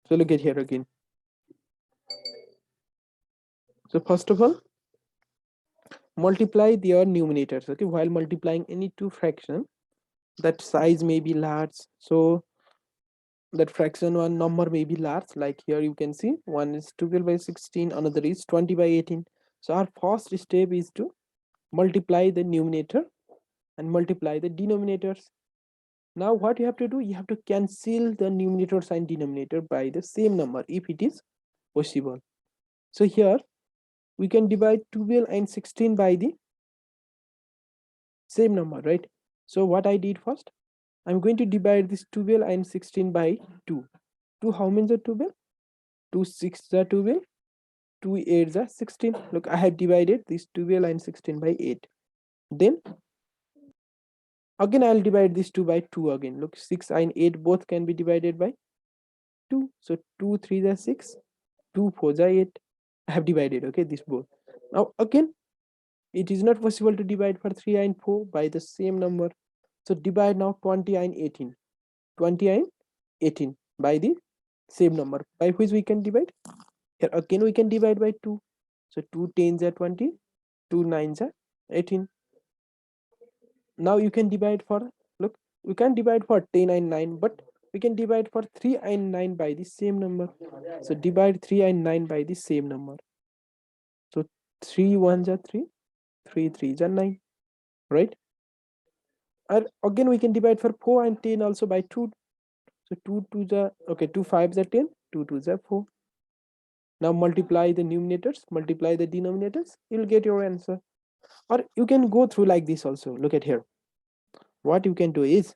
So look at here again. So first of all, multiply their numerators. Okay, while multiplying any two fraction, that size may be large, so that fraction one number may be large. Like here you can see one is 12 by 16, another is 20 by 18. So our first step is to multiply the numerator and multiply the denominators. Now what you have to do, you have to cancel the numerators and denominator by the same number if it is possible. So here we can divide 12 and 16 by the same number, right? So what I did first, I'm going to divide this 12 and 16 by 2. 2 how many are 12? 2 6 are 12, 2 8 are 16. Look, I have divided this 12 and 16 by 8. Then again I'll divide this 2 by 2 again. Look, 6 and 8 both can be divided by 2. So 2 3 are 6, 2 4 are 8. I have divided, okay, this both. Now again, it is not possible to divide for 3 and 4 by the same number. So divide now 20 and 18. 20 and 18 by the same number. By which we can divide? Here again we can divide by 2. So 2 10s are 20, 2 9s are 18. Now you can divide for, look, we can divide for 10 and 9, but we can divide for 3 and 9 by the same number. So divide 3 and 9 by the same number. So 3 1s are 3, 3 3s are 9, right? And again we can divide for 4 and 10 also by 2. So 2 2s are, okay, 2 5s are 10, 2 2s are 4. Now multiply the numerators, multiply the denominators, you'll get your answer. Or you can go through like this also. Look at here. What you can do is,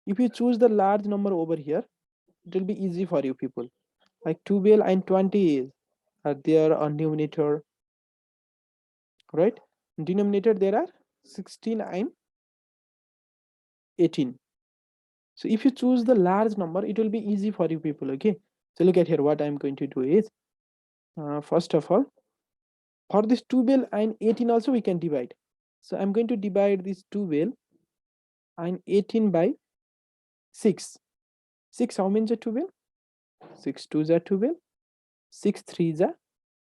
if you choose the large number over here, it will be easy for you people. Like 12 and 20 is there a numerator, right? Denominator there are 16 and 18. So if you choose the large number, it will be easy for you people, okay? So look at here, what I'm going to do is, first of all, for this 12 and 18 also we can divide. So I'm going to divide this 12 and 18 by 6. 6 how many are 12? 6 2s are 12, 6 3s are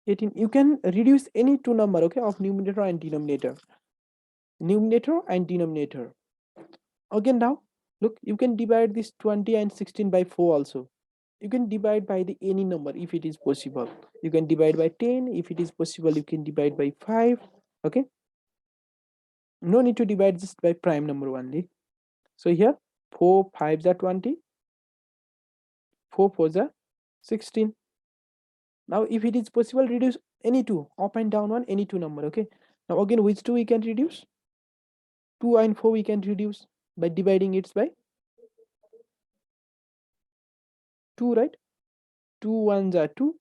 18. You can reduce any two number, okay, of numerator and denominator. Numerator and denominator. Again now, look, you can divide this 20 and 16 by 4 also. You can divide by the any number if it is possible. You can divide by 10. If it is possible, you can divide by 5. Okay. No need to divide just by prime number only. So here 4 5s are 20, 4 4s are 16. Now if it is possible, reduce any two, up and down one, any two number. Okay. Now again, which two we can reduce? 2 and 4 we can reduce by dividing it by 2, right? 2 1s are 2,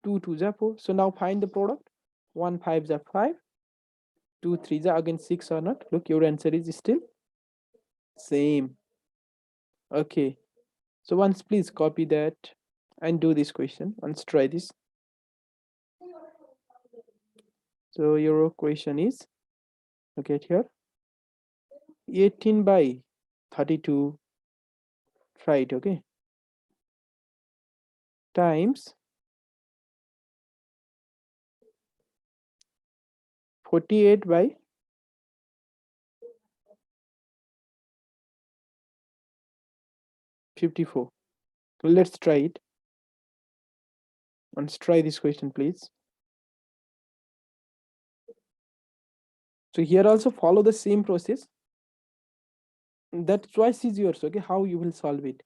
2 2s are 4. So now find the product. 1 5s are 5, 2 3s are again 6 or not. Look, your answer is still same. Okay. So once please copy that and do this question. Once try this. So your question is, look at here, 18 by 32, try it, okay, times 48 by 54. Let's try it. Let's try this question, please. So here also follow the same process. That choice is yours, okay, how you will solve it.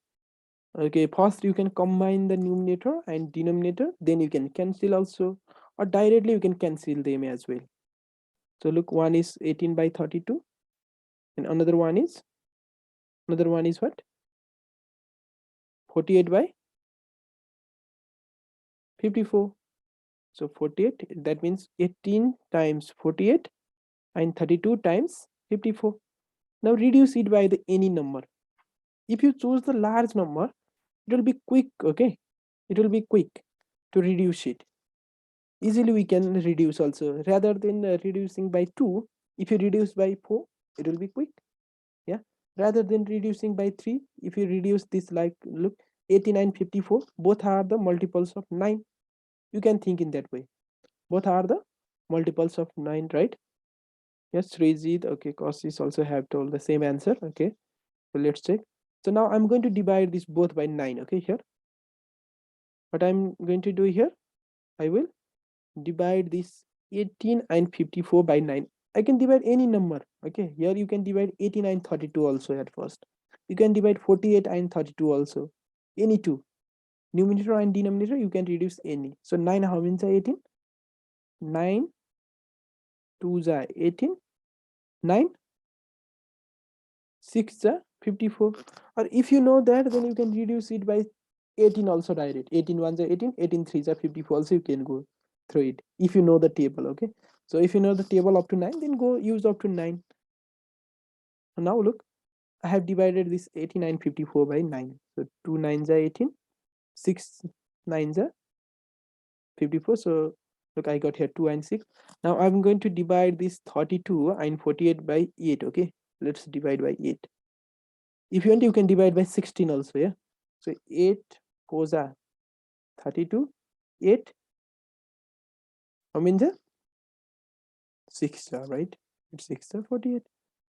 Okay, first you can combine the numerator and denominator, then you can cancel also, or directly you can cancel them as well. So look, one is 18 by 32 and another one is what, 48 by 54. So 48, that means 18 times 48 and 32 times 54. Now reduce it by the any number. If you choose the large number, it will be quick, okay, it will be quick to reduce it. Easily we can reduce also, rather than reducing by 2. If you reduce by 4, it will be quick. Yeah. rather than reducing by 3. If you reduce this, like look, 89, 54, both are the multiples of 9. You can think in that way, both are the multiples of 9, right? Yes, Srijit. Okay, Kausis also have told the same answer. Okay, so let's check. So now I'm going to divide this both by 9. Okay, here what I'm going to do here, I will divide this 18 and 54 by 9. I can divide any number. Okay, here you can divide 89, 32 also at first. You can divide 48 and 32 also. Any two. Numerator and denominator, you can reduce any. So 9 how many are 18? 9 2s are 18. 9 6 are 54. Or if you know that, then you can reduce it by 18 also direct. 18 1s are 18, 18 3s are 54. Also you can go through it if you know the table. Okay. So if you know the table up to 9, then go use up to 9. So now look, I have divided this 89 54 by 9. So 2 9s are 18, 6 9s are 54. So look, I got here 2 and 6. Now I'm going to divide this 32 and 48 by 8. Okay, let's divide by 8. If you want, you can divide by 16 also. Yeah, so 8 4s are 32, 8 how many are 6 are, right? It's 6 are 48.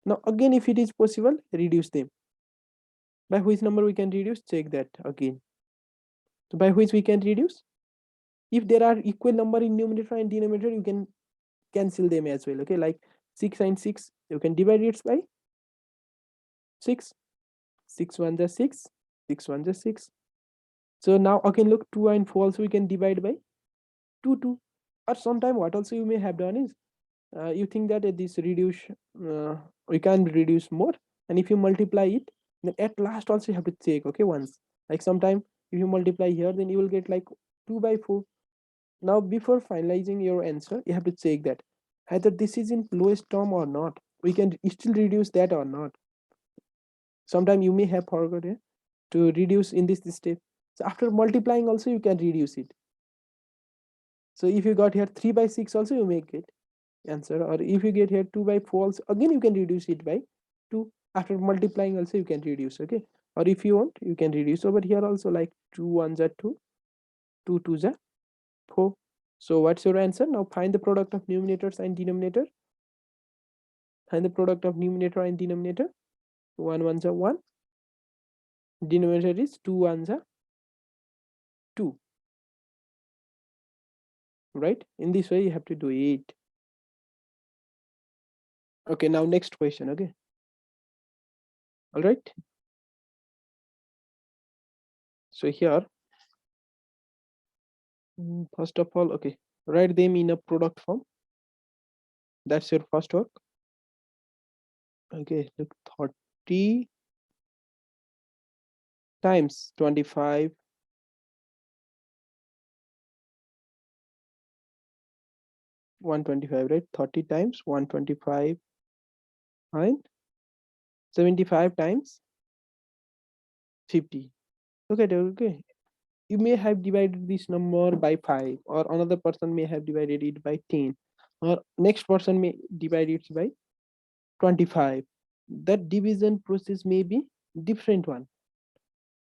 Now again, if it is possible, reduce them. By which number we can reduce? Check that again. So by which we can reduce? If there are equal number in numerator and denominator, you can cancel them as well. Okay, like 6 and 6, you can divide it by 6. 6 1 is 6, 6 1 is 6. So now again look, 2 and 4 also we can divide by 2 2. Or sometime what also you may have done is, you think that this reduce, we can reduce more, and if you multiply it, then at last also you have to check. Okay, once, like sometime if you multiply here, then you will get like 2 by 4. Now before finalizing your answer, you have to check that either this is in lowest term or not, we can still reduce that or not. Sometime you may have forgotten to reduce in this step. So after multiplying also you can reduce it. So if you got here 3 by 6 also, you make it answer. Or if you get here 2 by 4 also, again you can reduce it by 2. After multiplying also you can reduce. Okay, or if you want, you can reduce over here also, like 2 1s are 2, 2 2s are 4. So what's your answer? Now find the product of numerators and denominator. Find the product of numerator and denominator. 1 1s are 1, denominator is 2 1s are 2, right? In this way you have to do it. Okay, now next question. Okay, all right. So here, first of all, okay, write them in a product form. That's your first work. Okay, look, 30 times 25 125, right? 30 times 125 and 75 times 50. Okay, you may have divided this number by 5, or another person may have divided it by 10, or next person may divide it by 25. That division process may be different one,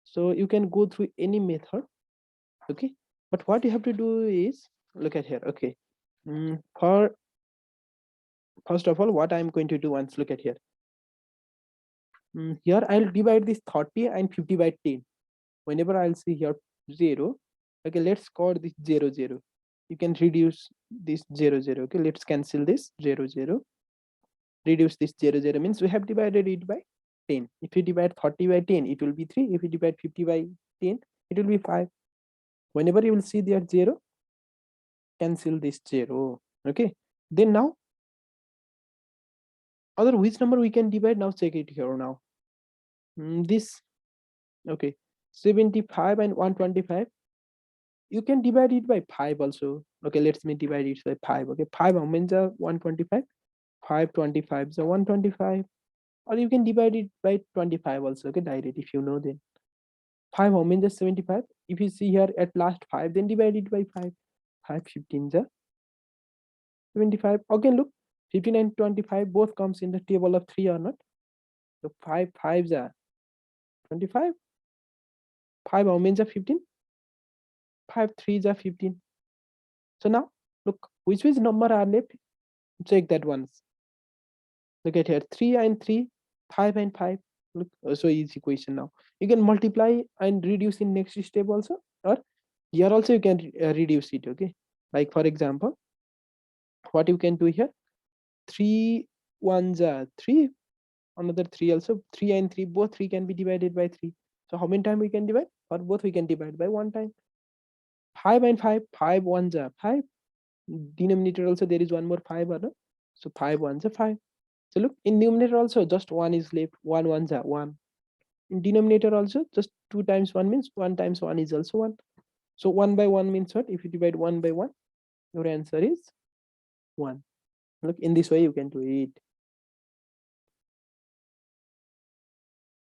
so you can go through any method. Okay, but what you have to do is, look at here. Okay, for first of all, what I'm going to do, once look at here. Here I'll divide this 30 and 50 by 10. Whenever I'll see here 0, okay, let's call this 0 0. You can reduce this 0 0. Okay, let's cancel this 0 0. Reduce this 0 0 means we have divided it by 10. If you divide 30 by 10, it will be 3. If you divide 50 by 10, it will be 5. Whenever you will see there 0, cancel this 0. Okay, then now other which number we can divide, now check it here now. This, okay, 75 and 125, you can divide it by 5 also. Okay, let's me divide it by 5. Okay, 5 how many are 125? 5 25 so 125. Or you can divide it by 25 also. Okay, direct, if you know, then 5 how many is 75? If you see here at last 5, then divide it by 5. 5 15 is 75. Okay, look, 15 and 25 both comes in the table of 3 or not? So 5 5s are 25. 5 how many are 15? 5 3s are 15. So now look which number are left. Check that once. Look at here 3 and 3, 5 and 5. Look, so easy question now. You can multiply and reduce in next step also, or here also you can reduce it. Okay, like for example, what you can do here, 3 ones are 3, another 3 also, 3 and 3, both 3 can be divided by 3. So how many time we can divide? For both we can divide by one time. 5 and 5, 5 ones are 5. Denominator also there is one more 5, or no? So 5 ones are 5. So look, in numerator also just 1 is left, 1 ones are 1. In denominator also just 2 times 1 means 1 times 1 is also 1. So 1 by 1 means what? If you divide 1 by 1, your answer is 1. Look, in this way you can do it.